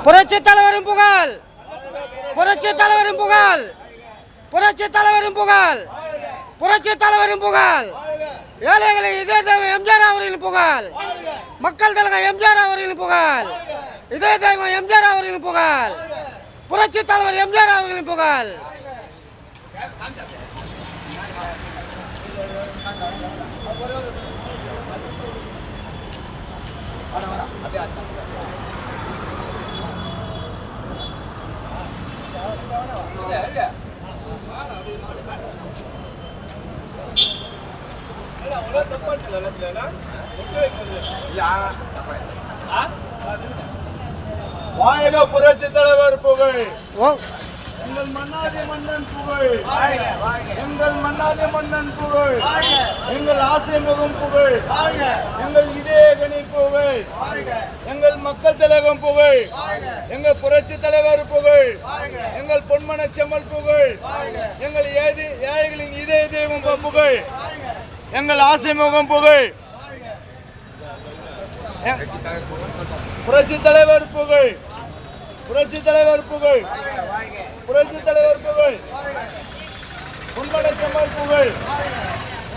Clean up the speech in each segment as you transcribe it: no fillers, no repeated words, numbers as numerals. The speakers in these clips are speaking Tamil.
புரட்சி தலைவரின் புகழ், புரட்சி தலைவரின் புகழ், புரட்சி தலைவரின் புகழ், புரட்சி தலைவரின் புகழ், ஏழைகளை இதய தெய்வம் எம்ஜிஆர் அவர்களின் புகழ், மக்கள் தலைவர் எம்ஜிஆர் அவர்களின் புகழ், இதய தெய்வம் எம்ஜிஆர் அவர்களின் புகழ், புரட்சி தலைவர் எம்ஜிஆர் அவர்களின் புகழ். வாழ்க புரட்சி தலைவர் புகழ், எங்கள் மன்னாதி மன்னன் புகழ், எங்கள் மன்னாதி மன்னன் புகழ், எங்கள் ஆசை முகம் புகழ், எங்கள் இதயகனி புகழ், எங்கள் மக்கள் தலைவன் புகழ், எங்கள் புரட்சி தலைவர் புகழ், எங்கள் பொன்மன செம்மல் புகழ், எங்கள் ஏழைகளின் இதய தெய்வம் புகழ், எங்கள் ஆசை முகம் புகழ், புரட்சி தலைவர் புகழ், புரட்சி தலைவர் புகழ், புரட்சி தலைவர் புகழ், பொன்மன செம்மல் புகழ்,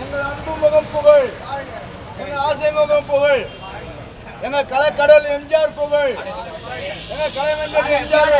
எங்கள் அன்பு முகம் புகழ், எங்கள் ஆசை முகம் புகழ், எங்கள் கலைக்கடல் எம்ஜிஆர் புகழ், எங்கள் கலைவந்தர் எம்ஜிஆர்.